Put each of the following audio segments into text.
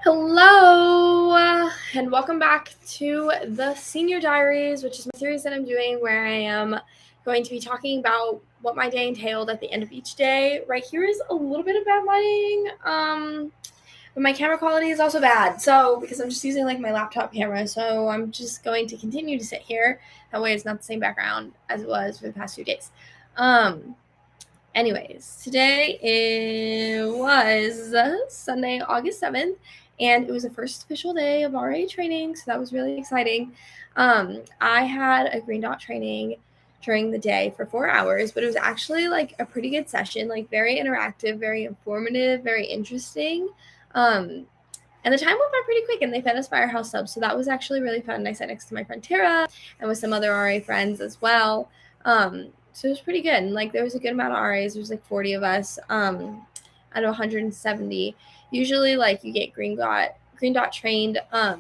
Hello, and welcome back to the Senior Diaries, which is my series that I'm doing where I am going to be talking about what my day entailed at the end of each day. Right here is a little bit of bad lighting, but my camera quality is also bad, so because I'm just using like my laptop camera, so I'm just going to continue to sit here. That way it's not the same background as it was for the past few days. Anyways, today it was Sunday, August 7th, and it was the first official day of RA training, so that was really exciting. I had a green dot training during the day for 4 hours, but it was actually like a pretty good session, like very interactive, very informative, very interesting. And the time went by pretty quick, and they fed us Firehouse subs, so that was actually really fun. I sat next to my friend Tara and with some other RA friends as well. So it was pretty good. And like there was a good amount of RAs. There was like 40 of us out of 170. Usually like you get green dot trained, or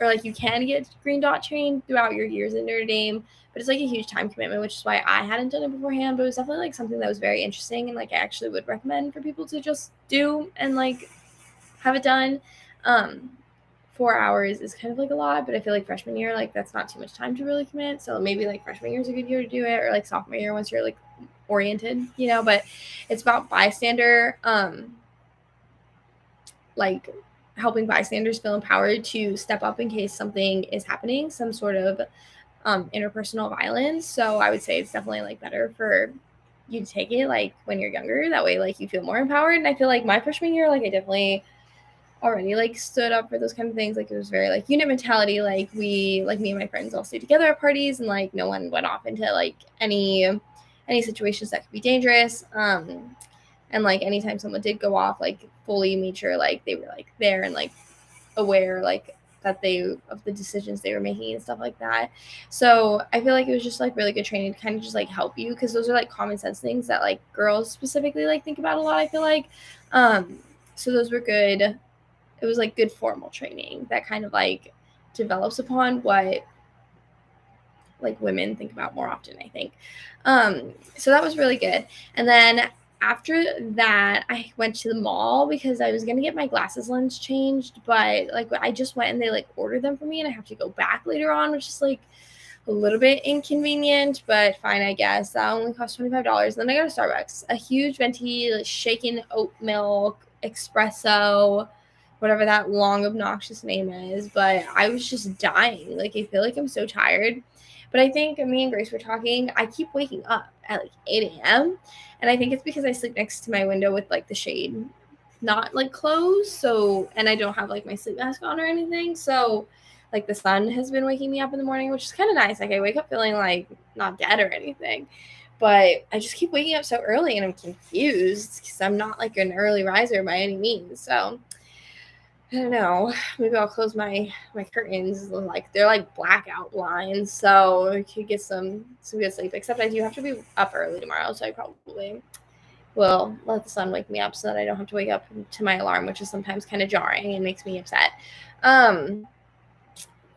like you can get green dot trained throughout your years in Notre Dame, but it's like a huge time commitment, which is why I hadn't done it beforehand. But it was definitely like something that was very interesting, and like I actually would recommend for people to just do and like have it done. 4 hours is kind of like a lot, but I feel like freshman year, like that's not too much time to really commit. So maybe like freshman year is a good year to do it, or like sophomore year once you're like oriented, but it's about bystander, like helping bystanders feel empowered to step up in case something is happening, some sort of interpersonal violence. So I would say it's definitely like better for you to take it like when you're younger. That way like you feel more empowered. And I feel like my freshman year, like I definitely already like stood up for those kind of things. Like it was very like unit mentality. Like me and my friends all stayed together at parties, and like no one went off into like any situations that could be dangerous. And like anytime someone did go off, like fully made sure like they were like there and like aware like that they of the decisions they were making and stuff like that. So I feel like it was just like really good training to kind of just like help you, because those are like common sense things that like girls specifically like think about a lot, I feel like. So those were good. It was like good formal training that kind of like develops upon what like women think about more often, I think. So that was really good. And then after that, I went to the mall because I was gonna get my glasses lens changed, but like I just went and they like ordered them for me, and I have to go back later on, which is like a little bit inconvenient, but fine, I guess. That only cost $25. Then I got a Starbucks, a huge venti, like shaken oat milk espresso, whatever that long obnoxious name is. But I was just dying. Like I feel like I'm so tired. But I think me and Grace were talking. I keep waking up at like 8 a.m. And I think it's because I sleep next to my window with like the shade not like closed. So, and I don't have like my sleep mask on or anything. So, like the sun has been waking me up in the morning, which is kind of nice. Like I wake up feeling like not dead or anything. But I just keep waking up so early, and I'm confused because I'm not like an early riser by any means. So I don't know. Maybe I'll close my curtains. Like they're like blackout blinds, so I could get some good sleep. Except I do have to be up early tomorrow, so I probably will let the sun wake me up so that I don't have to wake up to my alarm, which is sometimes kind of jarring and makes me upset.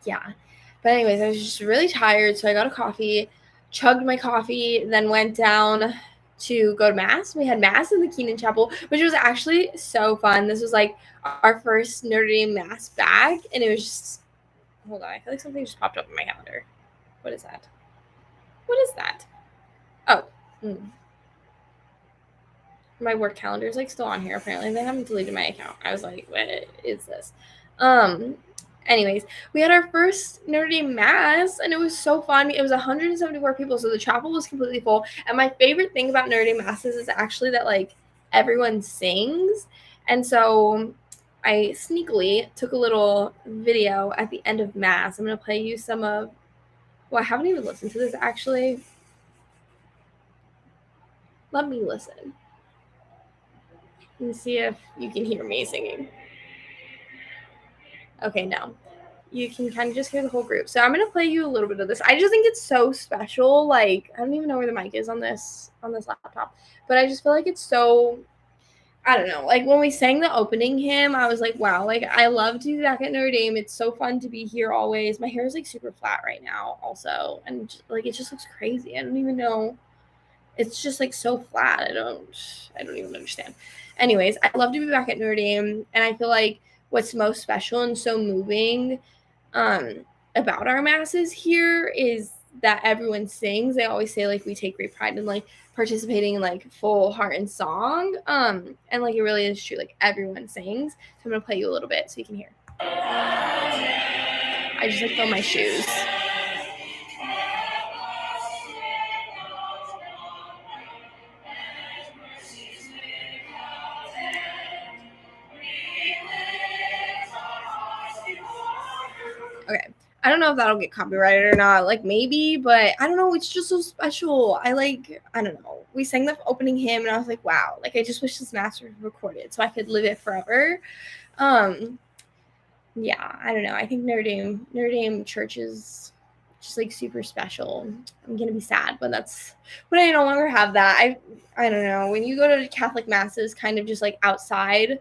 Yeah. But anyways, I was just really tired, so I got a coffee, chugged my coffee, then went down to go to mass. We had mass in the Keenan Chapel, which was actually so fun. This was like our first Notre Dame mass back, and it was just, hold on, I feel like something just popped up in my calendar. What is that? What is that? Oh, my work calendar is like still on here. Apparently, they haven't deleted my account. I was like, what is this? Anyways, we had our first Notre Dame mass, and it was so fun. It was 174 people, so the chapel was completely full. And my favorite thing about Notre Dame masses is actually that like everyone sings. And so I sneakily took a little video at the end of mass. I'm gonna play you some of. Well, I haven't even listened to this actually. Let me listen and see if you can hear me singing. Okay, no. You can kind of just hear the whole group. So I'm going to play you a little bit of this. I just think it's so special. Like, I don't even know where the mic is on this laptop, but I just feel like it's so, I don't know. Like when we sang the opening hymn, I was like, wow, like I love to be back at Notre Dame. It's so fun to be here always. My hair is like super flat right now also. And just, like, it just looks crazy. I don't even know. It's just like so flat. I don't even understand. Anyways, I love to be back at Notre Dame. And I feel like what's most special and so moving about our masses here is that everyone sings. They always say like we take great pride in like participating in like full heart and song. And like it really is true. Like everyone sings. So I'm gonna play you a little bit so you can hear. I just like fill my shoes. Okay. I don't know if that'll get copyrighted or not, like maybe, but I don't know. It's just so special. I don't know. We sang the opening hymn and I was like, wow, like I just wish this mass was recorded so I could live it forever. Yeah, I don't know. I think Notre Dame Church is just like super special. I'm gonna be sad, but that's when I no longer have that. I don't know. When you go to Catholic masses, kind of just like outside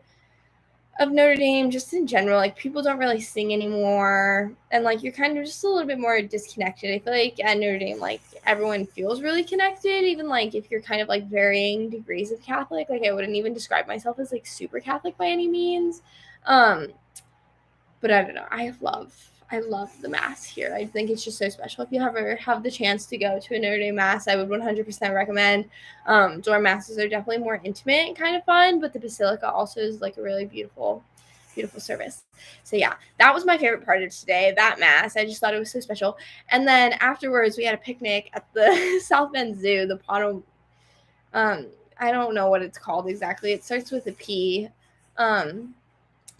of Notre Dame, just in general, like people don't really sing anymore, and like you're kind of just a little bit more disconnected. I feel like at Notre Dame, like everyone feels really connected, even like if you're kind of like varying degrees of Catholic. Like I wouldn't even describe myself as like super Catholic by any means. But I don't know. I love the mass here. I think it's just so special. If you ever have the chance to go to a Notre Dame mass, I would 100% recommend. Dorm masses are definitely more intimate and kind of fun, but the basilica also is like a really beautiful service. So yeah, that was my favorite part of today, that mass. I just thought it was so special. And then afterwards, we had a picnic at the South Bend Zoo, the Pono. I don't know what it's called exactly. It starts with a P.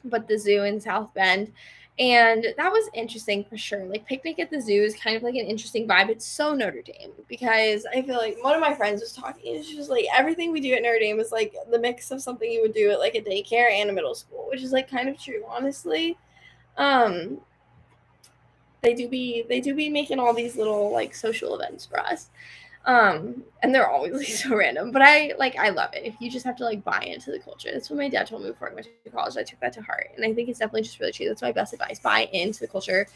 But the zoo in South Bend. And that was interesting for sure. Like picnic at the zoo is kind of like an interesting vibe. It's so Notre Dame because I feel like one of my friends was talking and she was like, everything we do at Notre Dame is like the mix of something you would do at like a daycare and a middle school, which is like kind of true, honestly. They do be making all these little like social events for us. And they're always like so random, but I love it. If you just have to like buy into the culture, that's what my dad told me before I went to college. I took that to heart, and I think it's definitely just really true. That's my best advice: buy into the culture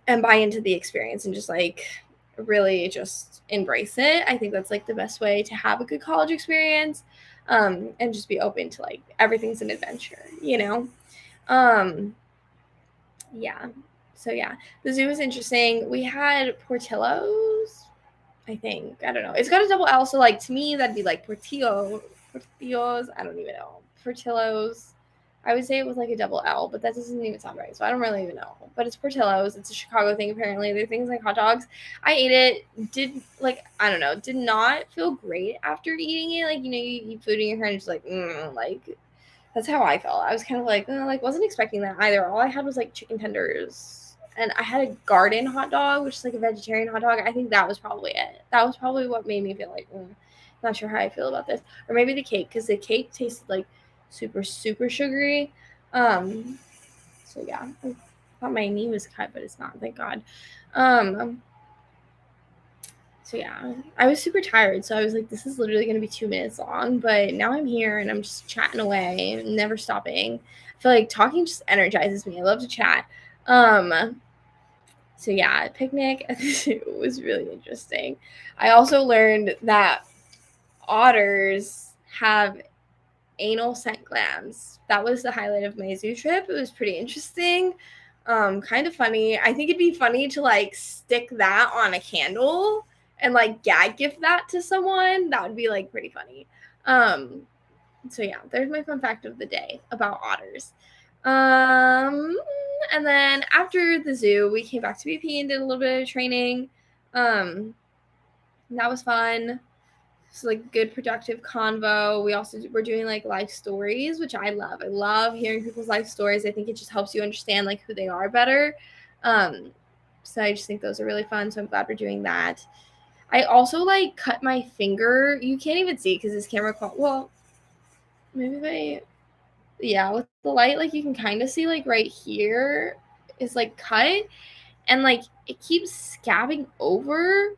and buy into the experience, and just like really just embrace it. I think that's like the best way to have a good college experience, and just be open to like everything's an adventure, you know. Yeah. So yeah, the zoo was interesting. We had Portillo's. I think. I don't know. It's got a double L, so like to me that'd be like Portillos. I don't even know. Portillos. I would say it was like a double L, but that doesn't even sound right. So I don't really even know. But it's Portillos. It's a Chicago thing apparently. They're things like hot dogs. I ate it. Did not feel great after eating it. Like, you know, you eat food in your hair and just like, like that's how I felt. I was kind of like, wasn't expecting that either. All I had was like chicken tenders. And I had a garden hot dog, which is like a vegetarian hot dog. I think that was probably it. That was probably what made me feel like, not sure how I feel about this. Or maybe the cake, because the cake tasted like super, super sugary. So yeah, I thought my knee was cut, but it's not, thank God. So yeah, I was super tired. So I was like, this is literally going to be 2 minutes long. But now I'm here and I'm just chatting away, never stopping. I feel like talking just energizes me. I love to chat. So yeah, picnic at the zoo was really interesting. I also learned that otters have anal scent glands. That was the highlight of my zoo trip. It was pretty interesting. Kind of funny. I think it'd be funny to like stick that on a candle and like gag gift that to someone. That would be like pretty funny. So yeah, there's my fun fact of the day about otters. And then after the zoo, we came back to BP and did a little bit of training. That was fun. So like good productive convo. We also were doing like life stories, which I love. I love hearing people's life stories. I think it just helps you understand like who they are better. So I just think those are really fun. So I'm glad we're doing that. I also like cut my finger. You can't even see because this camera well, maybe with the light, like you can kind of see like right here is like cut and like it keeps scabbing over.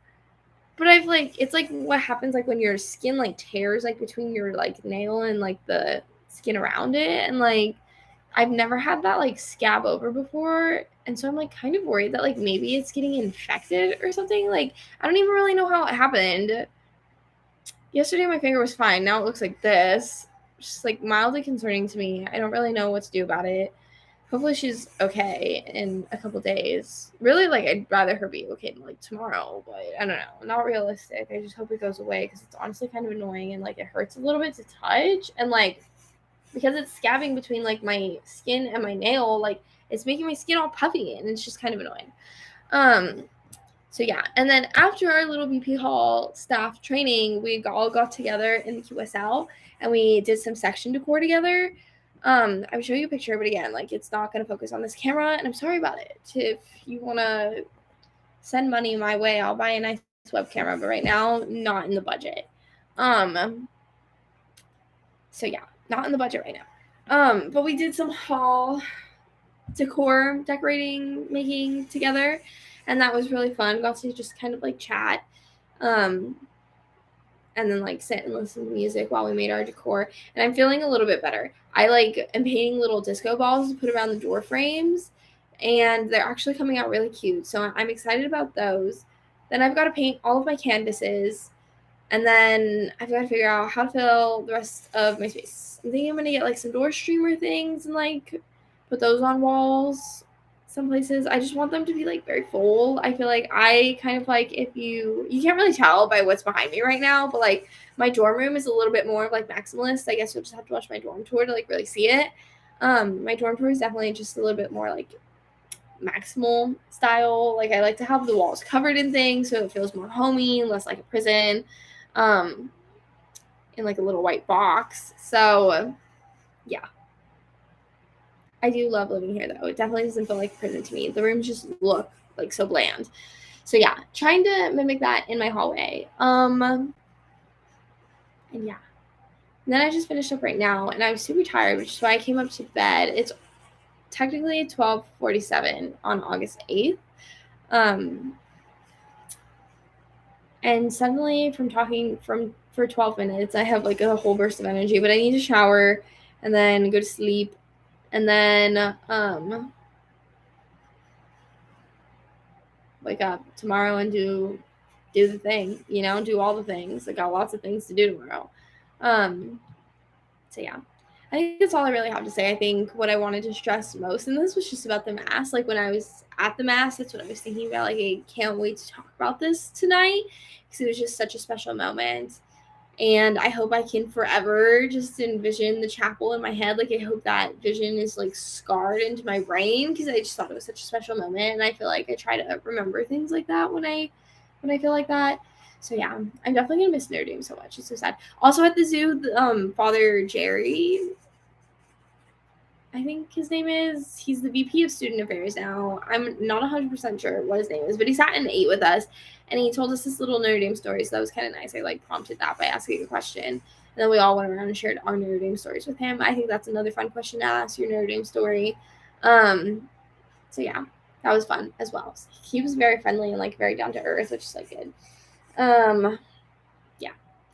But I've like, it's like what happens like when your skin like tears like between your like nail and like the skin around it. And like, I've never had that like scab over before. And so I'm like kind of worried that like maybe it's getting infected or something. Like, I don't even really know how it happened. Yesterday my finger was fine. Now it looks like this. just like mildly concerning to me. I don't really know what to do about it. Hopefully she's okay in a couple days. Really, like, I'd rather her be okay like tomorrow, but I don't know. Not realistic. I just hope it goes away because it's honestly kind of annoying and like it hurts a little bit to touch, and like because it's scabbing between like my skin and my nail, like it's making my skin all puffy and it's just kind of annoying. So yeah, and then after our little BP Hall staff training, we all got together in the QSL and we did some section decor together. I'll show you a picture, but again, like it's not going to focus on this camera, and I'm sorry about it. If you want to send money my way, I'll buy a nice web camera, but right now, not in the budget. So yeah, not in the budget right now. But we did some hall decor decorating making together, and that was really fun. Got to just kind of like chat. And then like sit and listen to music while we made our decor. And I'm feeling a little bit better. I like am painting little disco balls to put around the door frames, and they're actually coming out really cute. So I'm excited about those. Then I've got to paint all of my canvases, and then I've got to figure out how to fill the rest of my space. I'm thinking I'm gonna get like some door streamer things and like put those on walls. Some places I just want them to be like very full. I feel like I kind of like, if you can't really tell by what's behind me right now, but like my dorm room is a little bit more of like maximalist. I guess you'll just have to watch my dorm tour to like really see it. My dorm tour is definitely just a little bit more like maximal style. Like I like to have the walls covered in things so it feels more homey, less like a prison, in like a little white box. So yeah, I do love living here, though. It definitely doesn't feel like a prison to me. The rooms just look like so bland. So yeah, trying to mimic that in my hallway. And yeah. And then I just finished up right now, and I'm super tired, which is why I came up to bed. It's technically 12:47 on August 8th. And suddenly, from talking for 12 minutes, I have like a whole burst of energy, but I need to shower and then go to sleep, and then wake up tomorrow and do the thing, do all the things. I got lots of things to do tomorrow. So yeah, I think that's all I really have to say. I think what I wanted to stress most, and this was just about the mass, like when I was at the mass, that's what I was thinking about. Like, I can't wait to talk about this tonight because it was just such a special moment. And I hope I can forever just envision the chapel in my head. Like, I hope that vision is like scarred into my brain because I just thought it was such a special moment. And I feel like I try to remember things like that when I feel like that. So yeah, I'm definitely gonna miss Notre Dame so much. It's so sad. Also at the zoo, Father Jerry, I think his name is, he's the VP of Student Affairs now. I'm not 100% sure what his name is, but he sat and ate with us, and he told us this little Notre Dame story, so that was kind of nice. I like prompted that by asking a question, and then we all went around and shared our Notre Dame stories with him. I think that's another fun question to ask, your Notre Dame story. So yeah, that was fun as well. He was very friendly and like very down to earth, which is like good. Yeah,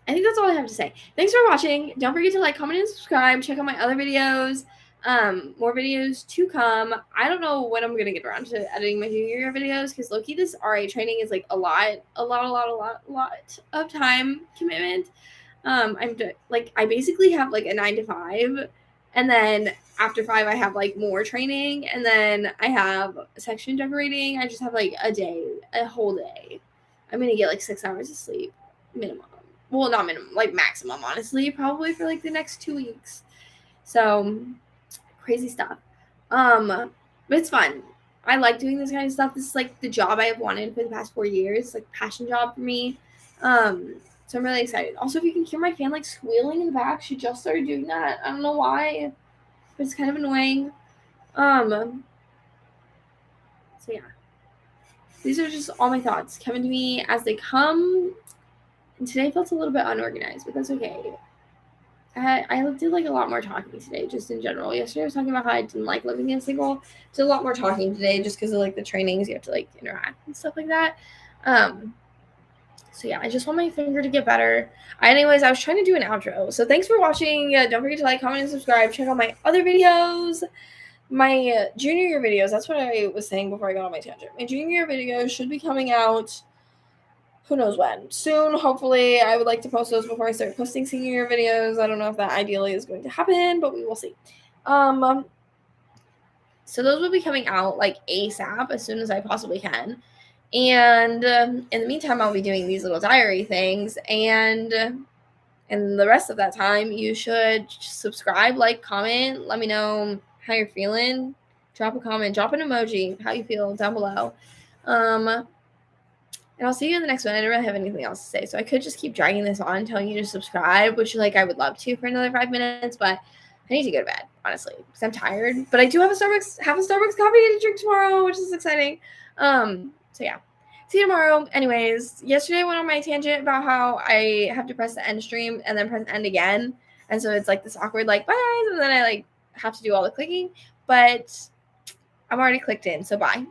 I think that's all I have to say. Thanks for watching. Don't forget to like, comment, and subscribe. Check out my other videos. More videos to come. I don't know when I'm gonna get around to editing my junior year videos because low-key this RA training is like a lot of time commitment. I basically have like a 9 to 5, and then after 5 I have like more training, and then I have section decorating. I just have like a whole day. I'm gonna get like 6 hours of sleep minimum. Well, not minimum, like maximum, honestly, probably for like the next 2 weeks. So crazy stuff. But it's fun. I like doing this kind of stuff. This is like the job I have wanted for the past 4 years. It's like a passion job for me. So I'm really excited. Also, if you can hear my fan like squealing in the back, she just started doing that. I don't know why, but it's kind of annoying. So yeah, these are just all my thoughts coming to me as they come. And today felt a little bit unorganized, but that's okay. I did like a lot more talking today, just in general. Yesterday I was talking about how I didn't like living in single. Did a lot more talking today, just because of like the trainings you have to like interact and stuff like that. So yeah, I just want my finger to get better. Anyways, I was trying to do an outro. So thanks for watching. Don't forget to like, comment, and subscribe. Check out my other videos. My junior year videos. That's what I was saying before I got on my tangent. My junior year videos should be coming out who knows when. Soon, hopefully. I would like to post those before I start posting senior videos. I don't know if that ideally is going to happen, but we will see. So those will be coming out like ASAP as soon as I possibly can. And in the meantime, I'll be doing these little diary things. And the rest of that time, you should subscribe, like, comment, let me know how you're feeling. Drop a comment, drop an emoji, how you feel down below. And I'll see you in the next one. I don't really have anything else to say. So I could just keep dragging this on, telling you to subscribe, which, like, I would love to for another 5 minutes, but I need to go to bed, honestly, because I'm tired. But I do have a Starbucks coffee to drink tomorrow, which is exciting. So yeah. See you tomorrow. Anyways, yesterday I went on my tangent about how I have to press the end stream and then press end again. And so it's like this awkward, like, bye, and then I like have to do all the clicking. But I'm already clicked in, so bye.